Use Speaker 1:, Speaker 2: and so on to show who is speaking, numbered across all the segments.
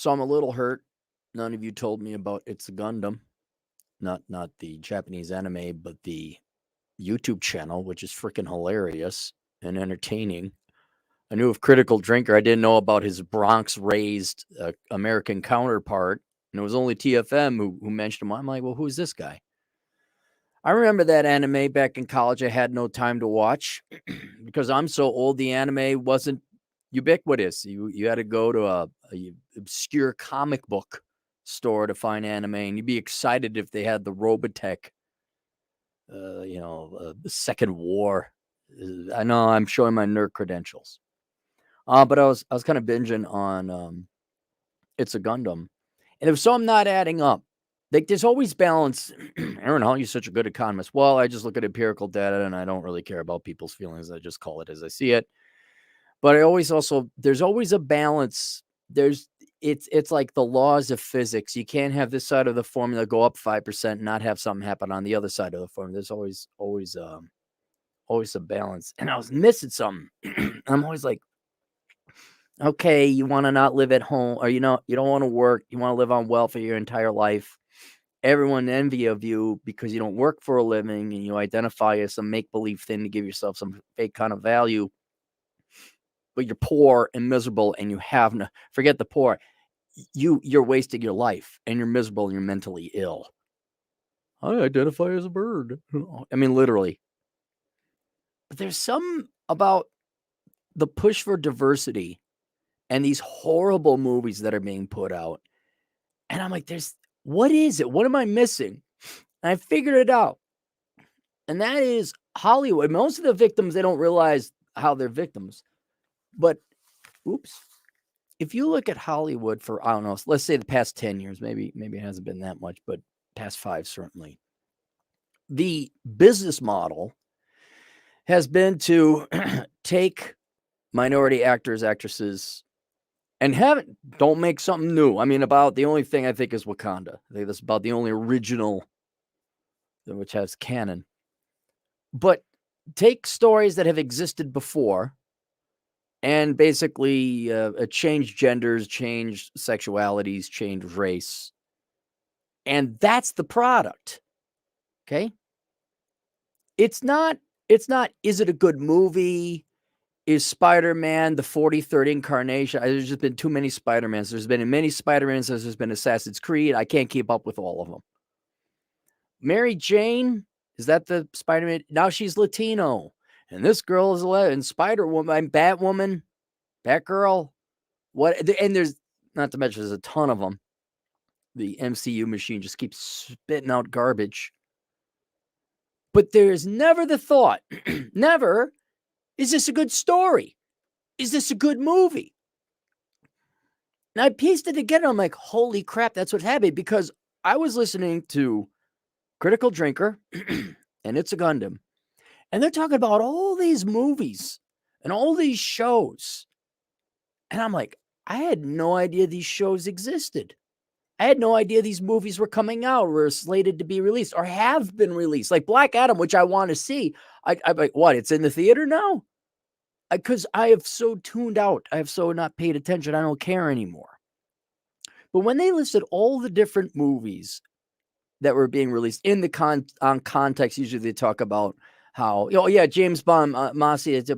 Speaker 1: So I'm a little hurt. None of you told me about It's a Gundam, not the Japanese anime, but the YouTube channel, which is freaking hilarious and entertaining. I knew of Critical Drinker. I didn't know about his Bronx raised American counterpart. And it was only TFM who mentioned him. I'm like, well, who's this guy? I remember that anime back in college. I had no time to watch because I'm so old. The anime wasn't ubiquitous. You had to go to a obscure comic book store to find anime, and you'd be excited if they had the Robotech, the Second War. I know I'm showing my nerd credentials, but I was kind of binging on It's a Gundam, and there was something not adding up. Like, there's always balance. Aaron, how are you such a good economist? Well, I just look at empirical data and I don't really care about people's feelings. I just call it as I see it. But there's always a balance. It's like the laws of physics. You can't have this side of the formula go up 5% and not have something happen on the other side of the formula. There's always a balance. And I was missing something. I'm always like, okay, you want to not live at home, or you don't want to work, you want to live on welfare your entire life. Everyone envy of you because you don't work for a living and you identify as some make-believe thing to give yourself some fake kind of value. But you're poor and miserable and you have no, forget the poor. You're wasting your life and you're miserable and you're mentally ill. I identify as a bird. I mean, literally. But there's some about the push for diversity and these horrible movies that are being put out. And I'm like, what is it? What am I missing? And I figured it out. And that is Hollywood. Most of the victims, they don't realize how they're victims. But, if you look at Hollywood for, I don't know, let's say the past 10 years, maybe it hasn't been that much, but past 5 certainly. The business model has been to take minority actors, actresses, and don't make something new. I mean, about the only thing I think is Wakanda. I think that's about the only original which has canon. But take stories that have existed before and basically change genders, change sexualities, change race. And that's the product. Okay? It's not, is it a good movie? Is Spider-Man the 43rd incarnation? There's just been too many Spider-Mans. There's been many Spider-Mans as there's been Assassin's Creed. I can't keep up with all of them. Mary Jane, is that the Spider-Man? Now she's Latino. And this girl is 11. Spider-Woman, Batwoman, Batgirl. What? And there's, not to mention, there's a ton of them. The MCU machine just keeps spitting out garbage. But there's never the thought, never, is this a good story? Is this a good movie? And I pieced it together. I'm like, holy crap, that's what happened. Because I was listening to Critical Drinker and It's a Gundam. And they're talking about all these movies and all these shows. And I'm like, I had no idea these shows existed. I had no idea these movies were coming out or were slated to be released or have been released. Like Black Adam, which I want to see. I'm like, what? It's in the theater now? Because I have so tuned out. I have so not paid attention. I don't care anymore. But when they listed all the different movies that were being released in the on context, usually they talk about how, James Bond, Mossy is a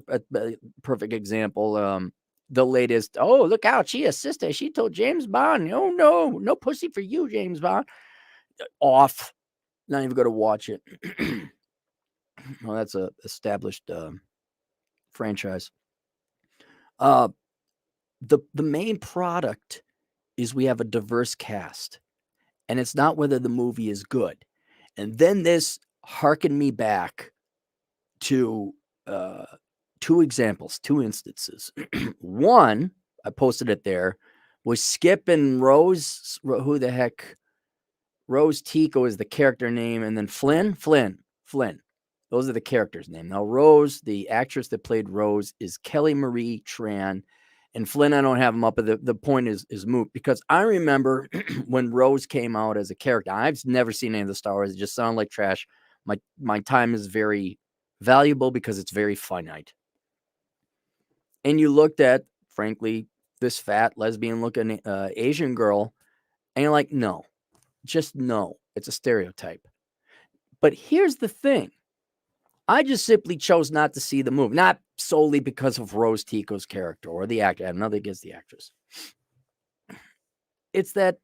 Speaker 1: perfect example. The latest, look out, she assisted. She told James Bond, no pussy for you, James Bond. Off. Not even going to watch it. Well, that's a established franchise. The main product is we have a diverse cast. And it's not whether the movie is good. And then this harkened me back to two instances. One, I posted it there, was Skip and Rose. Who the heck? Rose Tico is the character name. And then Flynn. Those are the characters' name. Now, Rose, the actress that played Rose, is Kelly Marie Tran. And Flynn, I don't have him up, but the point is moot because I remember when Rose came out as a character. I've never seen any of the Star Wars. It just sounded like trash. My time is very valuable because it's very finite. And you looked at, frankly, this fat lesbian looking Asian girl. And you're like, no, just no. It's a stereotype. But here's the thing. I just simply chose not to see the movie, not solely because of Rose Tico's character or the actor. I have nothing against the actress. It's that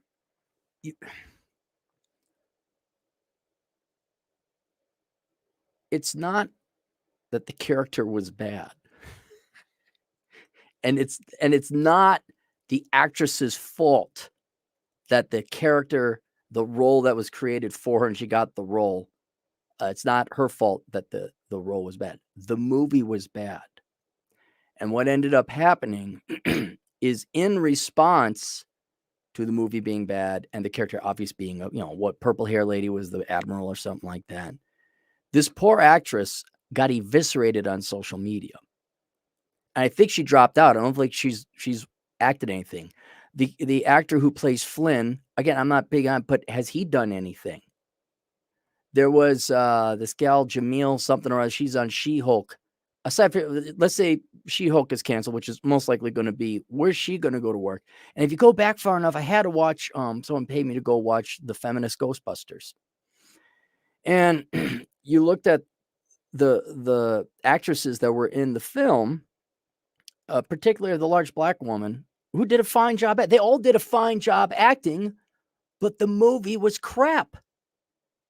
Speaker 1: it's not that the character was bad. And it's not the actress's fault that the character, the role that was created for her and she got the role. It's not her fault that the role was bad. The movie was bad. And what ended up happening is in response to the movie being bad and the character obviously being, what purple hair lady was the admiral or something like that. This poor actress got eviscerated on social media. And I think she dropped out. I don't think she's acted anything. The actor who plays Flynn, again, I'm not big on, but has he done anything? There was this gal, Jamil something or other. She's on She-Hulk. Aside from, let's say She-Hulk is canceled, which is most likely going to be, where's she going to go to work? And if you go back far enough, I had to watch, someone paid me to go watch the feminist Ghostbusters. And you looked at the actresses that were in the film, particularly the large black woman, who did a fine job. They all did a fine job acting, but the movie was crap.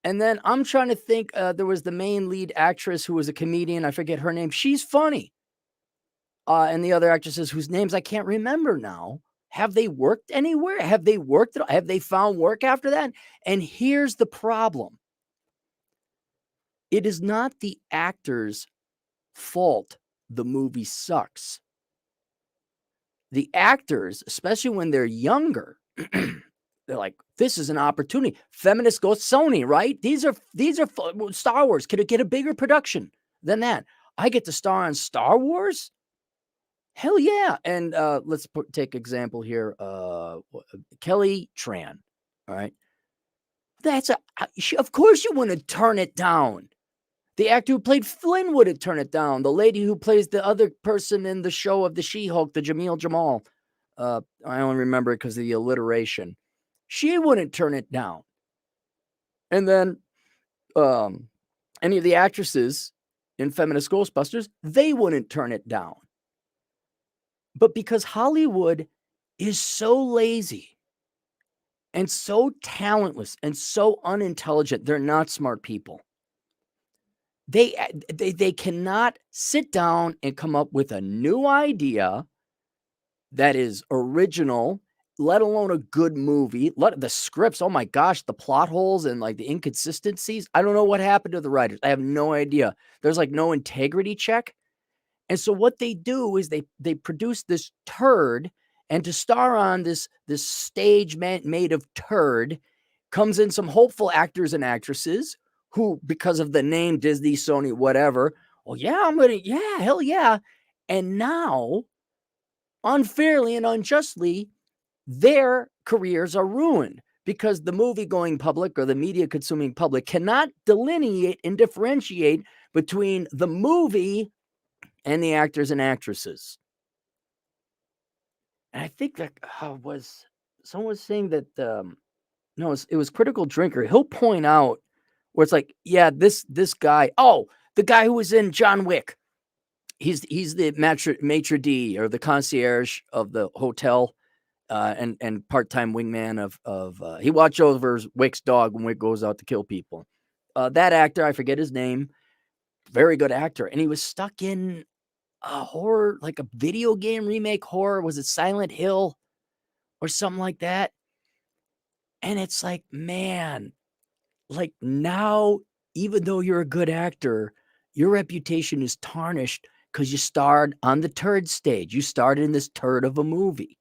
Speaker 1: And then I'm trying to think, there was the main lead actress who was a comedian. I forget her name. She's funny. And the other actresses whose names I can't remember now. Have they worked anywhere? Have they worked? Have they found work after that? And here's the problem. It is not the actor's fault the movie sucks. The actors, especially when they're younger, they're like, this is an opportunity. Feminist goes Sony, right? These are Star Wars. Could it get a bigger production than that? I get to star on Star Wars? Hell yeah. And let's take example here. Kelly Tran. All right. Of course you want to turn it down. The actor who played Flynn would have turned it down. The lady who plays the other person in the show of the She-Hulk, the Jamil Jamal. I only remember it because of the alliteration. She wouldn't turn it down. And then any of the actresses in Feminist Ghostbusters, they wouldn't turn it down. But because Hollywood is so lazy and so talentless and so unintelligent, they're not smart people. They cannot sit down and come up with a new idea that is original, let alone a good movie. The scripts, oh my gosh, the plot holes and like the inconsistencies. I don't know what happened to the writers. I have no idea. There's like no integrity check. And so what they do is they produce this turd, and to star on this stage made of turd comes in some hopeful actors and actresses who, because of the name Disney, Sony, whatever, oh yeah, hell yeah. And now, unfairly and unjustly, their careers are ruined because the movie going public or the media consuming public cannot delineate and differentiate between the movie and the actors and actresses. And I think that someone was saying that, no, it was Critical Drinker. He'll point out where it's like, yeah, this guy, the guy who was in John Wick. He's the maitre d' or the concierge of the hotel, and part-time wingman of he watches over Wick's dog when Wick goes out to kill people. That actor, I forget his name, very good actor, and he was stuck in a horror, like a video game remake horror. Was it Silent Hill or something like that? And it's like, man, like now, even though you're a good actor, your reputation is tarnished because you starred on the turd stage. You starred in this turd of a movie.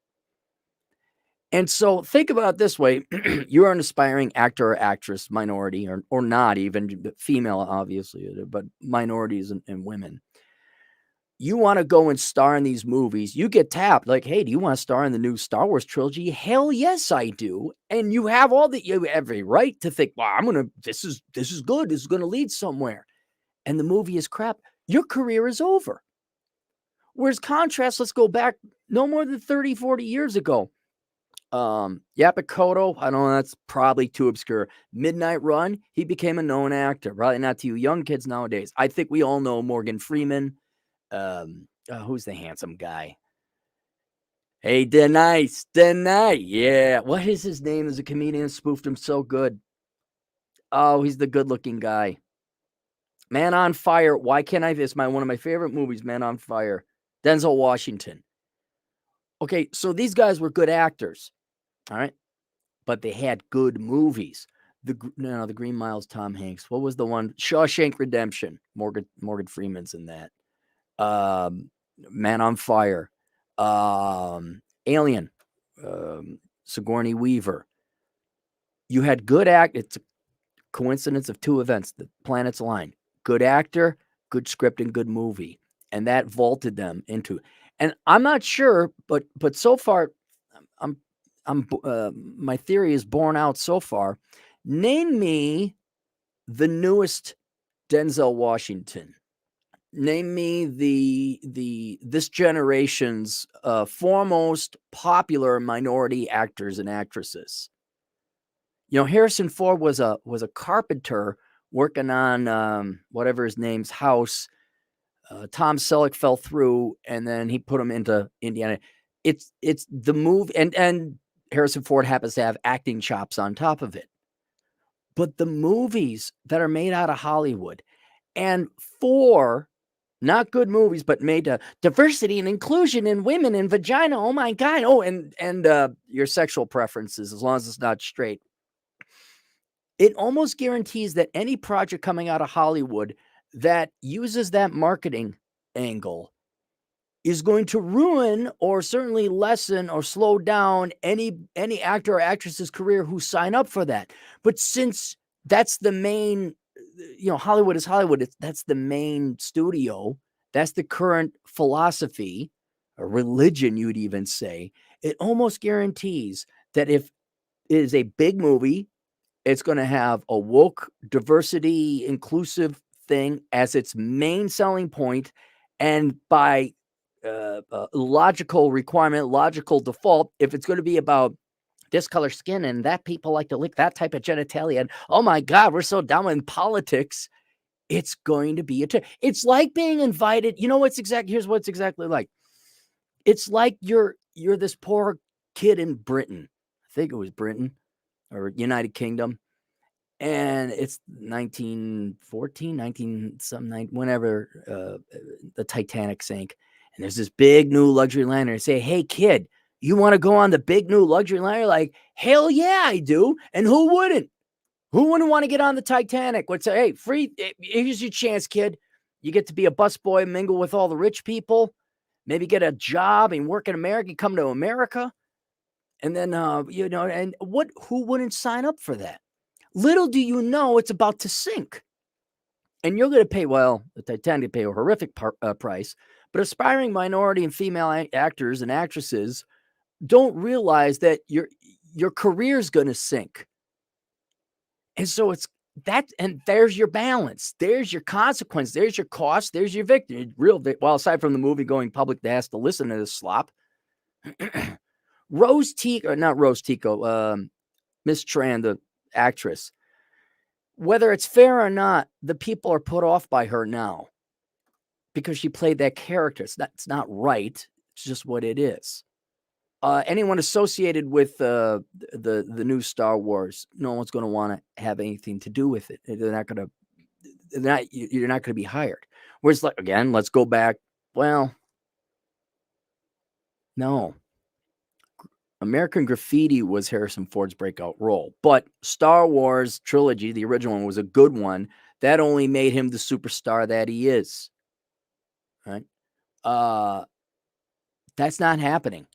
Speaker 1: And so think about it this way. You're an aspiring actor or actress, minority, or not even female, obviously, but minorities and women. You want to go and star in these movies, you get tapped like, hey, do you want to star in the new Star Wars trilogy? Hell yes, I do. And you have every right to think, well, this is good. This is going to lead somewhere. And the movie is crap. Your career is over. Whereas contrast, let's go back no more than 30, 40 years ago. Yapakoto, I don't know, that's probably too obscure. Midnight Run, he became a known actor. Probably not to you young kids nowadays. I think we all know Morgan Freeman. Who's the handsome guy? Hey, Denise. Yeah. What is his name as a comedian? Spoofed him so good. Oh, he's the good-looking guy. Man on Fire. Why can't I? It's one of my favorite movies, Man on Fire. Denzel Washington. Okay, so these guys were good actors, all right, but they had good movies. The Green Mile's Tom Hanks. What was the one? Shawshank Redemption. Morgan Freeman's in that. Man on Fire. Alien. Sigourney Weaver. You had good It's a coincidence of two events. The planets align. Good actor, good script, and good movie. And that vaulted them into. And I'm not sure, but so far, my theory is borne out so far. Name me the newest Denzel Washington. Name me this generation's foremost popular minority actors and actresses. Harrison Ford was a carpenter working on whatever his name's house. Tom Selleck fell through, and then he put him into Indiana. It's the movie, and Harrison Ford happens to have acting chops on top of it. But the movies that are made out of Hollywood, and for not good movies, but made to diversity and inclusion and women and vagina. Oh my God! Oh, and your sexual preferences, as long as it's not straight. It almost guarantees that any project coming out of Hollywood that uses that marketing angle is going to ruin or certainly lessen or slow down any actor or actress's career who sign up for that. But since that's the main, Hollywood is Hollywood, that's the main studio, that's the current philosophy, or religion, you'd even say, it almost guarantees that if it is a big movie, it's going to have a woke, diversity, inclusive thing as its main selling point, and by logical requirement, logical default, if it's going to be about this color skin and that people like to lick that type of genitalia, and oh my God, we're so down in politics, it's going to be it's like being invited. Here's what it's exactly like. It's like you're this poor kid in Britain. I think it was Britain or United Kingdom. And it's 1914, whenever the Titanic sank. And there's this big new luxury liner. And say, hey, kid, you want to go on the big new luxury liner? Like, hell yeah, I do. And who wouldn't? Who wouldn't want to get on the Titanic? Hey, free, here's your chance, kid. You get to be a busboy, mingle with all the rich people, maybe get a job and work in America, come to America. And then, who wouldn't sign up for that? Little do you know it's about to sink. And you're going to pay, the Titanic pay a horrific price, but aspiring minority and female actors and actresses don't realize that your career's going to sink. And so it's that, and there's your balance. There's your consequence. There's your cost. There's your victory. Aside from the movie going public that has to listen to this slop. Miss Tran, the actress, whether it's fair or not, the people are put off by her now because she played that character. It's not right. It's just what it is. Anyone associated with the new Star Wars, no one's going to want to have anything to do with it. You're not going to be hired. Whereas, again, let's go back. Well, no. American Graffiti was Harrison Ford's breakout role, but Star Wars trilogy, the original one, was a good one. That only made him the superstar that he is. Right? That's not happening.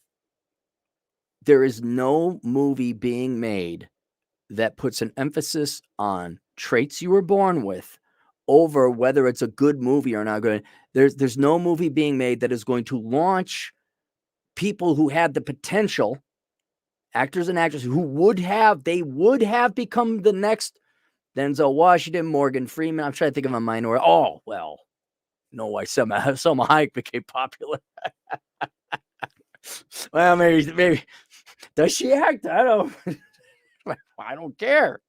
Speaker 1: There is no movie being made that puts an emphasis on traits you were born with over whether it's a good movie or not good. There's no movie being made that is going to launch people who had the potential, actors and actresses who would have become the next Denzel Washington, Morgan Freeman. I'm trying to think of a minority. Oh, well, know why Selma Hayek became popular. Well, maybe does she act? I don't. I don't care.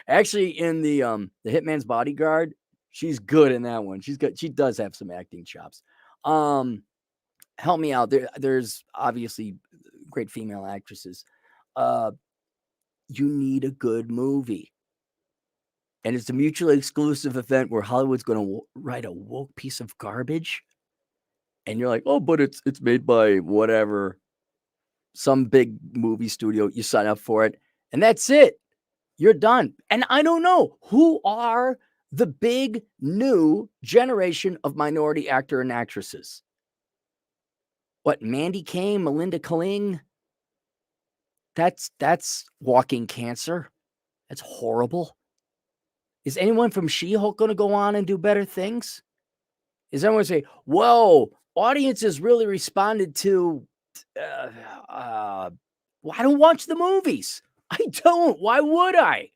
Speaker 1: Actually, in the Hitman's Bodyguard, she's good in that one. She's good. She does have some acting chops. Help me out. There's obviously great female actresses. You need a good movie. And it's a mutually exclusive event where Hollywood's going to write a woke piece of garbage. And you're like, oh, but it's made by whatever, some big movie studio. You sign up for it, and that's it. You're done. And I don't know who are the big new generation of minority actor and actresses. What, Mandy Kane, Melinda Kaling? That's walking cancer. That's horrible. Is anyone from She-Hulk going to go on and do better things? Is anyone say, whoa, audiences really responded to, I don't watch the movies. I don't. Why would I?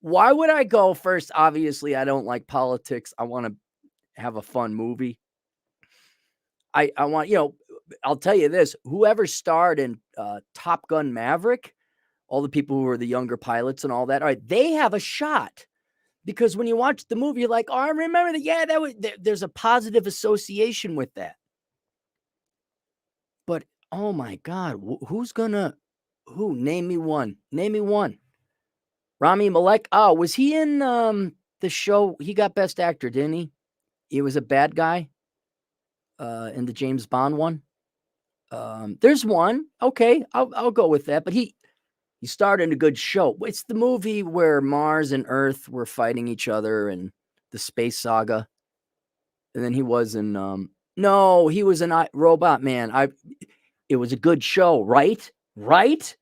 Speaker 1: Why would I go first? Obviously, I don't like politics. I want to have a fun movie. I want, I'll tell you this, whoever starred in Top Gun Maverick, all the people who were the younger pilots and all that, all right, they have a shot. Because when you watch the movie, you're like, oh, I remember that. Yeah, there's a positive association with that. But, oh my God, who? Name me one. Name me one. Rami Malek. Oh, was he in the show? He got Best Actor, didn't he? He was a bad guy in the James Bond one. There's one. Okay, I'll go with that. But he starred in a good show. It's the movie where Mars and Earth were fighting each other and the space saga. And then he was in no, he was in Robot Man. It was a good show, right? Right?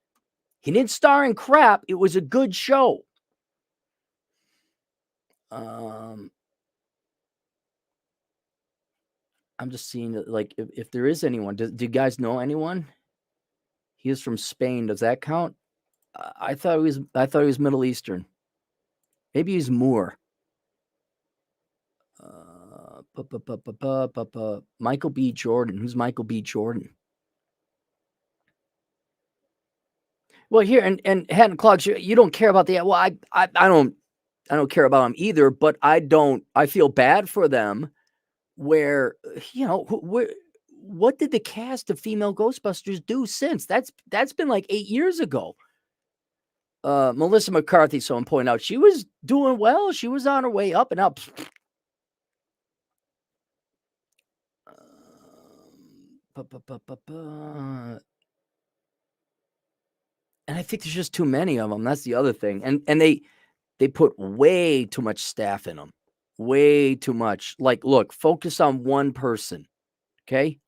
Speaker 1: He didn't star in crap. It was a good show. I'm just seeing like if there is anyone. Do you guys know anyone? He is from Spain. Does that count? I thought he was Middle Eastern. Maybe he's Moor. Michael B. Jordan. Who's Michael B. Jordan? Well, here and Hatton Clogs, you don't care about the. Well, I don't care about them either. But I feel bad for them. Where what did the cast of Female Ghostbusters do since? That's been like 8 years ago. Melissa McCarthy, someone pointed out, she was doing well. She was on her way up and up. And I think there's just too many of them. That's the other thing. And they put way too much staff in them. Way too much. Like, look, focus on one person. Okay?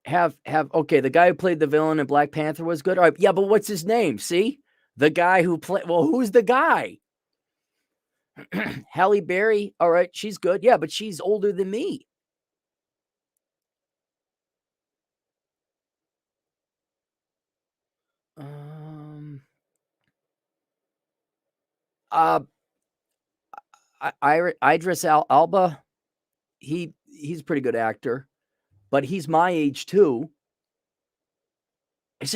Speaker 1: Okay, the guy who played the villain in Black Panther was good. All right, yeah, but what's his name? See? The guy who played, well, who's the guy? Halle Berry, all right, she's good. Yeah, but she's older than me. Idris Elba, he's a pretty good actor, but he's my age too. Are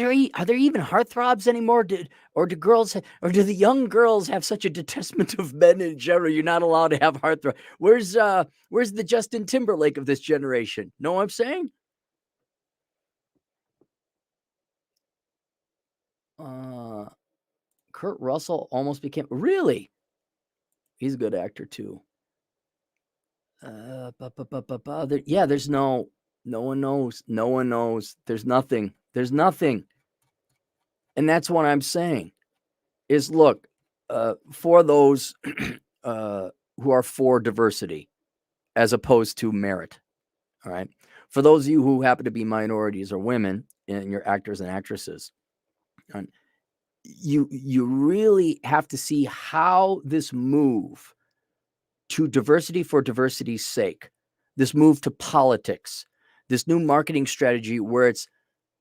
Speaker 1: there even heartthrobs anymore? Do the young girls have such a detestment of men in general? You're not allowed to have heartthrob. Where's the Justin Timberlake of this generation? Know what I'm saying? Kurt Russell almost became really. He's a good actor too. Yeah, there's no one knows. No one knows. There's nothing. There's nothing. And that's what I'm saying is, look, for those who are for diversity as opposed to merit. All right. For those of you who happen to be minorities or women in your actors and actresses, you really have to see how this move to diversity for diversity's sake, this move to politics, this new marketing strategy where it's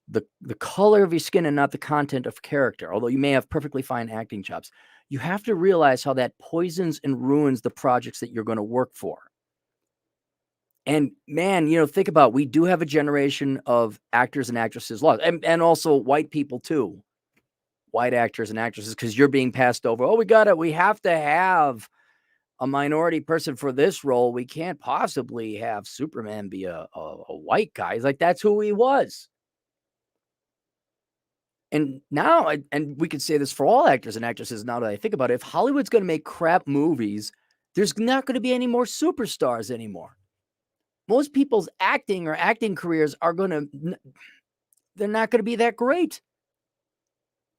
Speaker 1: the color of your skin and not the content of character, although you may have perfectly fine acting chops, you have to realize how that poisons and ruins the projects that you're going to work for. And man, think about, we do have a generation of actors and actresses lost, and also white people too. White actors and actresses, because you're being passed over. Oh, we have to have a minority person for this role. We can't possibly have Superman be a white guy. It's like, that's who he was. And now, and we could say this for all actors and actresses now that I think about it, if Hollywood's going to make crap movies, there's not going to be any more superstars anymore. Most people's acting careers are they're not going to be that great.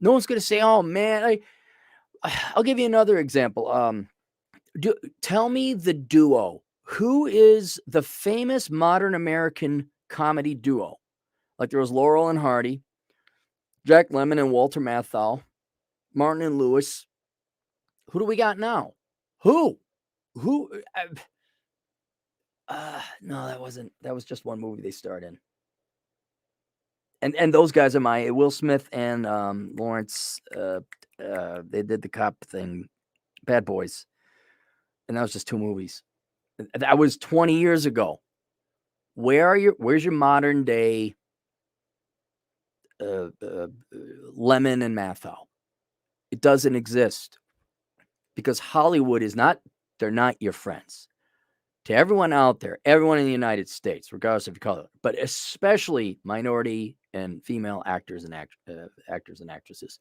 Speaker 1: No one's going to say, oh man, I'll give you another example. Tell me the duo. Who is the famous modern American comedy duo? Like there was Laurel and Hardy, Jack Lemmon and Walter Matthau, Martin and Lewis. Who do we got now? Who? No, that was just one movie they starred in. And those guys are Will Smith and Lawrence. They did the cop thing, Bad Boys, and that was just 2 movies. That was 20 years ago. Where's your modern day Lemmon and Matthau? It doesn't exist, because Hollywood they're not your friends. To everyone out there, everyone in the United States, regardless of your color, but especially minority and female actors and actresses,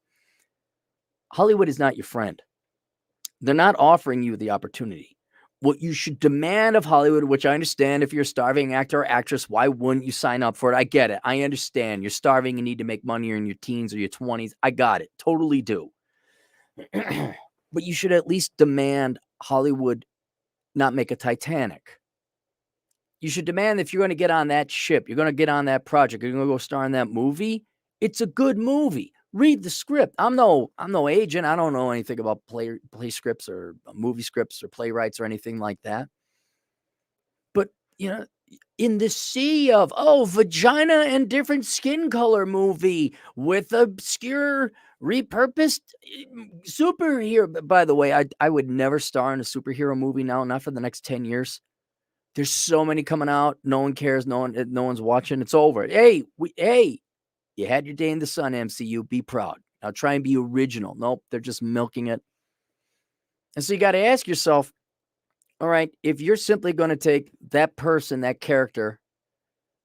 Speaker 1: Hollywood is not your friend. They're not offering you the opportunity. What you should demand of Hollywood, which I understand, if you're a starving actor or actress, why wouldn't you sign up for it? I get it. I understand. You're starving, you need to make money, you're in your teens or your 20s. I got it. Totally do. But you should at least demand Hollywood not make a Titanic. You should demand, if you're going to get on that ship, you're going to get on that project, you're going to go star in that movie, it's a good movie. Read the script. I'm no agent. I don't know anything about play scripts or movie scripts or playwrights or anything like that. But, in the sea of, vagina and different skin color movie with obscure repurposed superhero. By the way, I would never star in a superhero movie now, not for the next 10 years. There's so many coming out. No one cares. No one's watching. It's over. Hey, you had your day in the sun, MCU. Be proud. Now try and be original. Nope, they're just milking it. And so you got to ask yourself, all right, if you're simply going to take that person, that character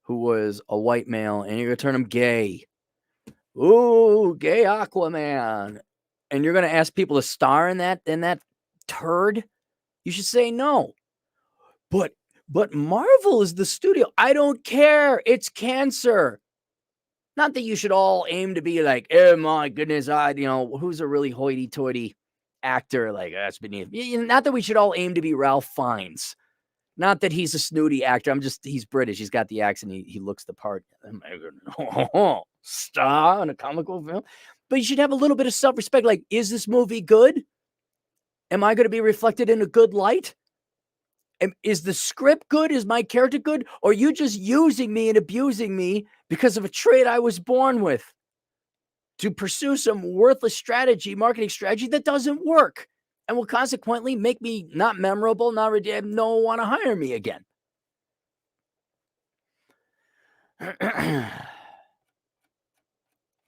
Speaker 1: who was a white male, and you're going to turn him gay. Ooh, gay Aquaman. And you're going to ask people to star in that turd, you should say no. But Marvel is the studio. I don't care. It's cancer. Not that you should all aim to be like, oh my goodness, who's a really hoity-toity actor? Like, that's beneath. Not that we should all aim to be Ralph Fiennes. Not that he's a snooty actor. He's British. He's got the accent. He looks the part. Star in a comical film. But you should have a little bit of self-respect. Like, is this movie good? Am I going to be reflected in a good light? Is the script good? Is my character good? Or are you just using me and abusing me because of a trait I was born with to pursue some worthless marketing strategy that doesn't work and will consequently make me not memorable, not redeemed, no one want to hire me again?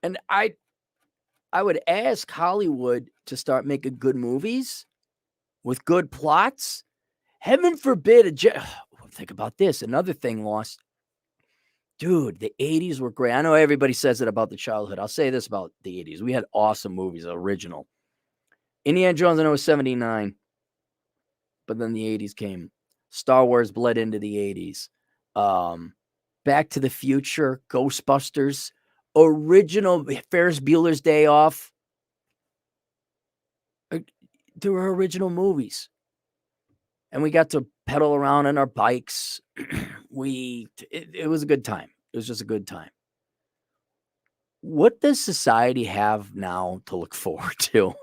Speaker 1: And I would ask Hollywood to start making good movies with good plots. Heaven forbid think about this. Another thing lost. Dude, the 80s were great. I know everybody says it about the childhood. I'll say this about the 80s. We had awesome movies, original. Indiana Jones, I know, was 79. But then the 80s came. Star Wars bled into the 80s. Back to the Future, Ghostbusters, original Ferris Bueller's Day Off. There were original movies. And we got to pedal around on our bikes. It was a good time. It was just a good time. What does society have now to look forward to?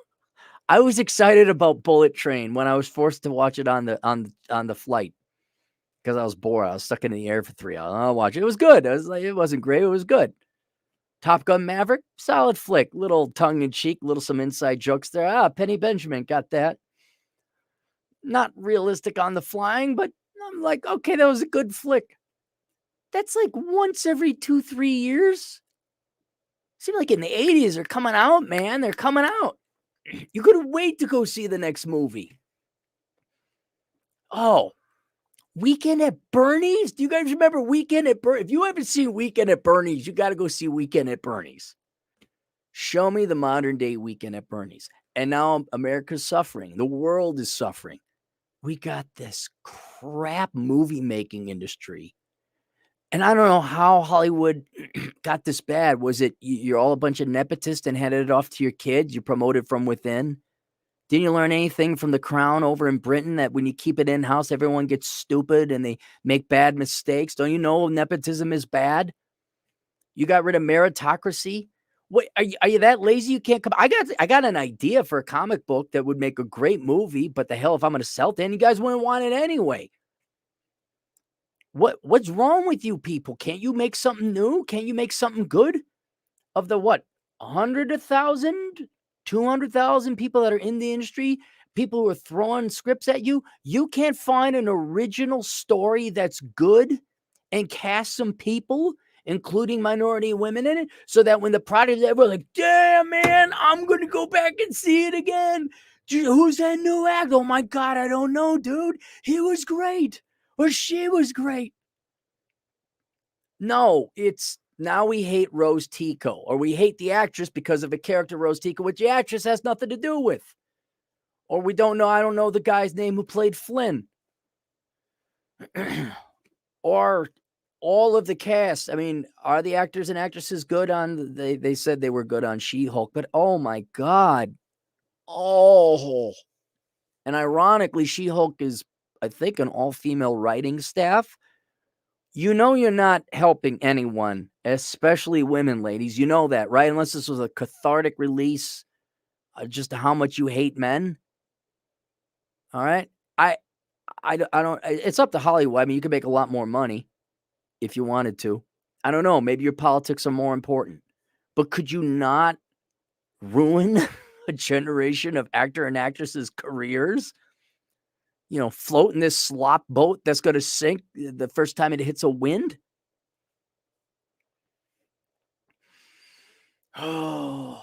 Speaker 1: I was excited about Bullet Train when I was forced to watch it on the flight because I was bored. I was stuck in the air for 3 hours. I'll watch it. It was good. It wasn't great. It was good. Top Gun Maverick, solid flick. Little tongue in cheek, some inside jokes there. Penny Benjamin got that. Not realistic on the flying, but I'm like, okay, that was a good flick. That's like once every 2-3 years. Seemed like in the 80s they're coming out, man. They're coming out. You couldn't wait to go see the next movie. Oh, Weekend at Bernie's? Do you guys remember Weekend at Bernie's? If you haven't seen Weekend at Bernie's, you got to go see Weekend at Bernie's. Show me the modern day Weekend at Bernie's. And now America's suffering. The world is suffering. We got this crap movie making industry. And I don't know how Hollywood got this bad. Was it you're all a bunch of nepotists and handed it off to your kids? You promoted from within? Didn't you learn anything from The Crown over in Britain that when you keep it in-house, everyone gets stupid and they make bad mistakes? Don't you know nepotism is bad? You got rid of meritocracy? What are you that lazy you can't come? I got an idea for a comic book that would make a great movie, but the hell if I'm going to sell it, then you guys wouldn't want it anyway. What's wrong with you people? Can't you make something new? Can't you make something good? Of the what? 100,000, 200,000 people that are in the industry, people who are throwing scripts at you, you can't find an original story that's good and cast some people, including minority women in it, so that when the product is ever like, damn, man, I'm going to go back and see it again. Who's that new actor? Oh my God, I don't know, dude. He was great. Or she was great. No, it's now we hate Rose Tico, or we hate the actress because of a character Rose Tico, which the actress has nothing to do with. Or we don't know, I don't know the guy's name who played Flynn. Or all of the cast. I mean, are the actors and actresses good on, they said they were good on She-Hulk, but oh my God. Oh. And ironically, She-Hulk is, I think, an all-female writing staff. You know you're not helping anyone, especially women, ladies. You know that, right? Unless this was a cathartic release, just how much you hate men. All right? I don't. It's up to Hollywood. I mean, you could make a lot more money if you wanted to. I don't know. Maybe your politics are more important. But could you not ruin a generation of actor and actresses' careers? You know, floating this slop boat that's going to sink the first time it hits a wind? Oh.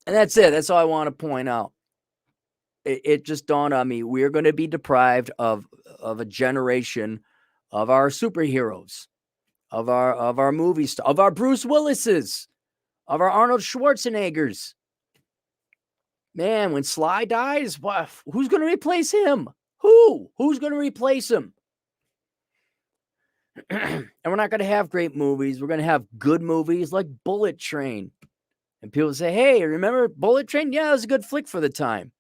Speaker 1: And that's it. That's all I want to point out. It just dawned on me. We're going to be deprived of a generation of our superheroes, of our movie stars, of our Bruce Willises, of our Arnold Schwarzeneggers. Man, when Sly dies, who's going to replace him? Who's going to replace him? And we're not going to have great movies. We're going to have good movies like Bullet Train. And people say, hey, remember Bullet Train? Yeah, it was a good flick for the time.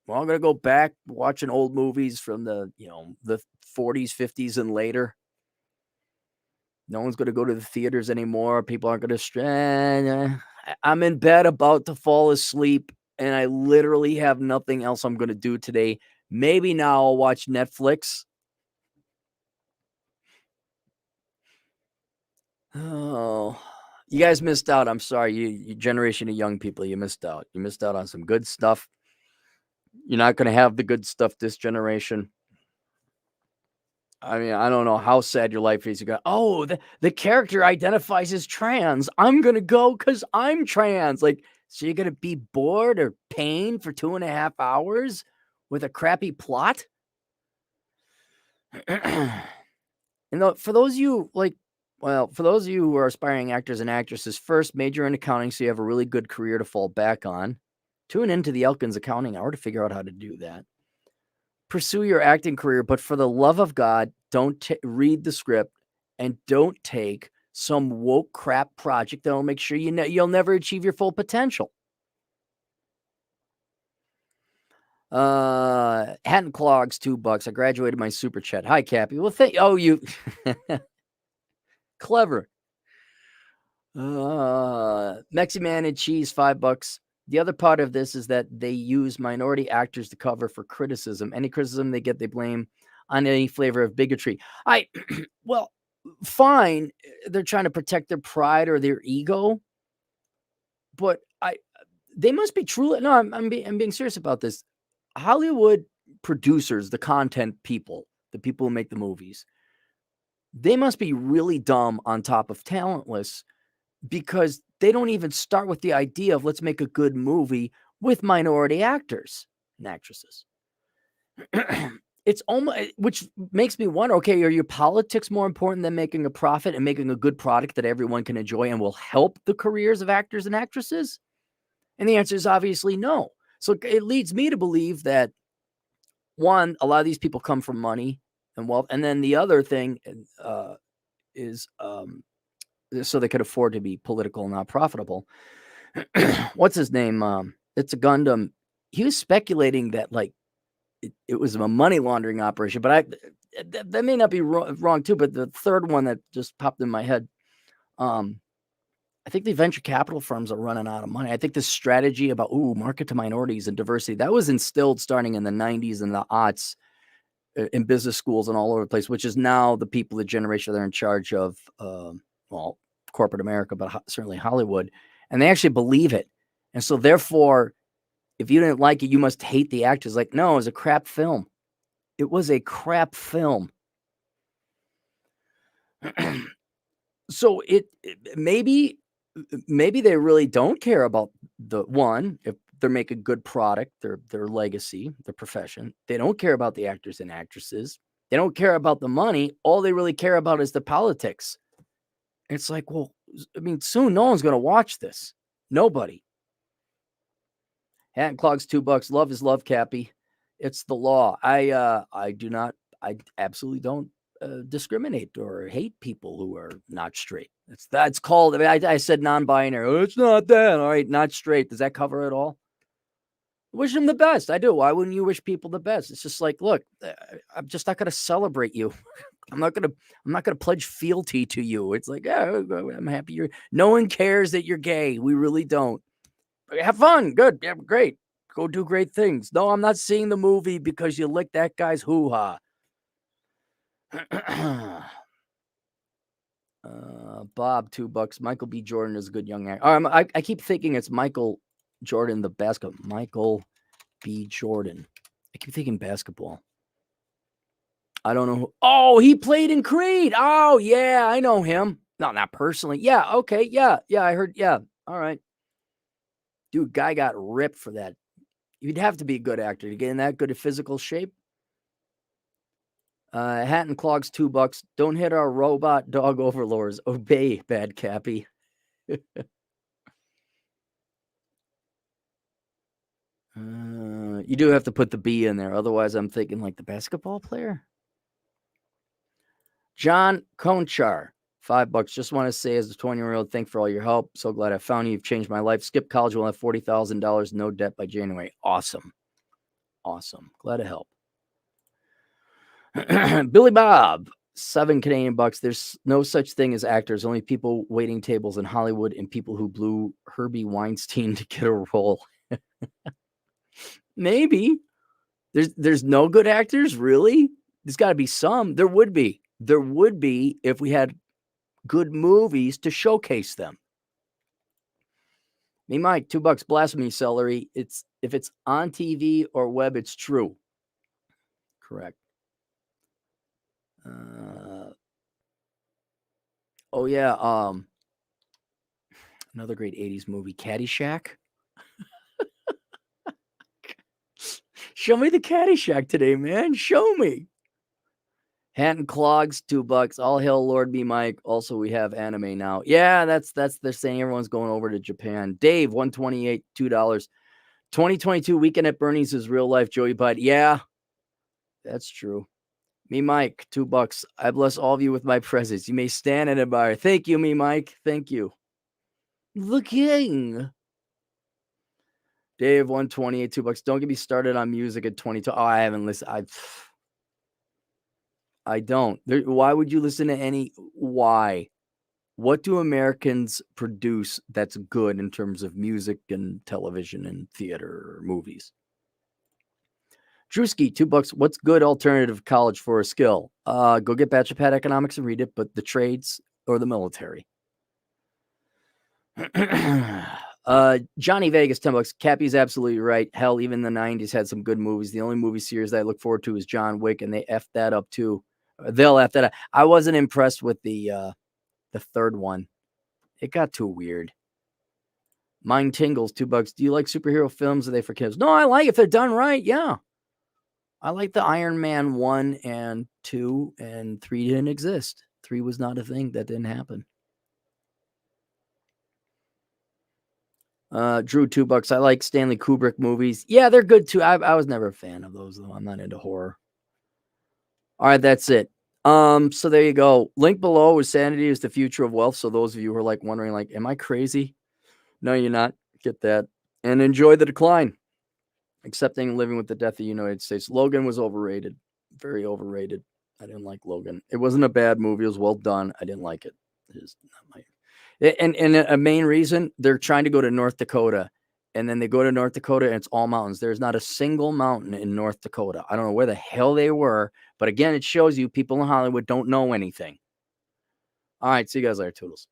Speaker 1: Well, I'm going to go back watching old movies from the 40s, 50s, and later. No one's going to go to the theaters anymore. People aren't going to I'm in bed about to fall asleep, and I literally have nothing else I'm going to do today. Maybe now I'll watch Netflix. Oh, you guys missed out. I'm sorry. You generation of young people, you missed out. You missed out on some good stuff. You're not going to have the good stuff this generation. I mean, I don't know how sad your life is. You go, oh, the character identifies as trans. I'm going to go because I'm trans. Like, so you're going to be bored or pained for 2.5 hours with a crappy plot? For those of you who are aspiring actors and actresses, first, major in accounting so you have a really good career to fall back on. Tune into the Elkins Accounting Hour to figure out how to do that. Pursue your acting career, but for the love of God, don't read the script and don't take some woke crap project that will make sure you'll never achieve your full potential. Hatton Clogs, $2. I graduated my super chat. Hi, Cappy. Well, you clever. Meximan and cheese, $5. The other part of this is that they use minority actors to cover for criticism. Any criticism they get, they blame on any flavor of bigotry. Well, fine. They're trying to protect their pride or their ego, but they must be truly. No, I'm being serious about this. Hollywood producers, the content people, the people who make the movies, they must be really dumb on top of talentless, because they don't even start with the idea of let's make a good movie with minority actors and actresses. It's almost, which makes me wonder, okay, are your politics more important than making a profit and making a good product that everyone can enjoy and will help the careers of actors and actresses? And the answer is obviously no. So it leads me to believe that, one, a lot of these people come from money and wealth. And then the other thing is so they could afford to be political, not profitable. What's his name? It's a Gundam. He was speculating that like it was a money laundering operation, but that may not be wrong too. But the third one that just popped in my head, I think the venture capital firms are running out of money. I think this strategy about market to minorities and diversity, that was instilled starting in the 90s and the aughts in business schools and all over the place, which is now the people, the generation that are in charge of corporate America, but certainly Hollywood, and they actually believe it. And so therefore, if you didn't like it, you must hate the actors. Like, no, it was a crap film. It was a crap film. So maybe they really don't care about the one, if they're making good product, their legacy, their profession. They don't care about the actors and actresses. They don't care about the money. All they really care about is the politics. It's like, well, I mean, soon no one's going to watch this. Nobody. Hat and clogs, $2. Love is love, Cappy. It's the law. I absolutely don't discriminate or hate people who are not straight. That's called, I mean, I said non-binary. Oh, it's not that. All right, not straight. Does that cover it all? I wish them the best. I do. Why wouldn't you wish people the best? It's just like, look, I'm just not going to celebrate you. I'm not gonna pledge fealty to you. It's like, yeah, I'm happy no one cares that you're gay. We really don't. Have fun. Good. Yeah, great. Go do great things. No, I'm not seeing the movie because you licked that guy's hoo-ha. Bob, $2. Michael B. Jordan is a good young actor. I keep thinking it's Michael Jordan, the basketball. Michael B. Jordan. I keep thinking basketball. I don't know. Oh, he played in Creed. Oh, yeah, I know him. No, not personally. Yeah, okay. Yeah, I heard. Yeah, all right. Dude, guy got ripped for that. You'd have to be a good actor to get in that good of physical shape. Hat and clogs, $2. Don't hit our robot dog overlords. Obey, bad Cappy. You do have to put the B in there. Otherwise, I'm thinking like the basketball player. John Conchar, $5. Just want to say, as a 20-year-old, thank for all your help. So glad I found you. You've changed my life. Skip college, will have $40,000, no debt by January. Awesome. Glad to help. Billy Bob, $7 Canadian. There's no such thing as actors, only people waiting tables in Hollywood and people who blew Herbie Weinstein to get a role. Maybe. There's no good actors, really? There's got to be some. There would be if we had good movies to showcase them. Me, Mike, $2. Blasphemy celery. If it's on TV or web, it's true. Correct. Oh yeah. Another great 80s movie, Caddyshack. Show me the Caddyshack today, man. Show me. Hat and clogs, $2. All hail Lord B. Mike. Also, we have anime now. Yeah, that's they're saying everyone's going over to Japan. Dave, $128, $2. 2022 Weekend at Bernie's is real life, Joey Bud. Yeah, that's true. Me, Mike, $2. I bless all of you with my presence. You may stand and admire. Thank you, me, Mike. Thank you. The king. Dave, $128, $2. Don't get me started on music at 22. Oh, I haven't listened. I don't. Why would you listen to any? Why? What do Americans produce that's good in terms of music and television and theater or movies? Drewski, $2. What's good alternative college for a skill? Go get Bachelor Pad Economics and read it, but the trades or the military. Johnny Vegas, $10. Cappy's absolutely right. Hell, even the 90s had some good movies. The only movie series that I look forward to is John Wick, and they effed that up too. They'll F that up. I wasn't impressed with the third one. It got too weird. Mind Tingles, $2. Do you like superhero films? Are they for kids? No, I like if they're done right. Yeah. I like the Iron Man 1 and 2, and 3 didn't exist. 3 was not a thing. That didn't happen. Drew, $2. I like Stanley Kubrick movies. Yeah, they're good too. I was never a fan of those, though. I'm not into horror. All right, that's it. So there you go. Link below is Sanity is the Future of Wealth. So those of you who are like wondering, like, am I crazy? No, you're not. Get that. And enjoy the decline. Accepting and living with the death of the United States. Logan was overrated. Very overrated. I didn't like Logan. It wasn't a bad movie. It was well done. I didn't like it. It is not my. And a main reason, they're trying to go to North Dakota, and then they go to North Dakota and it's all mountains. There's not a single mountain in North Dakota. I don't know where the hell they were, but again, it shows you people in Hollywood don't know anything. All right, see you guys later, Toodles.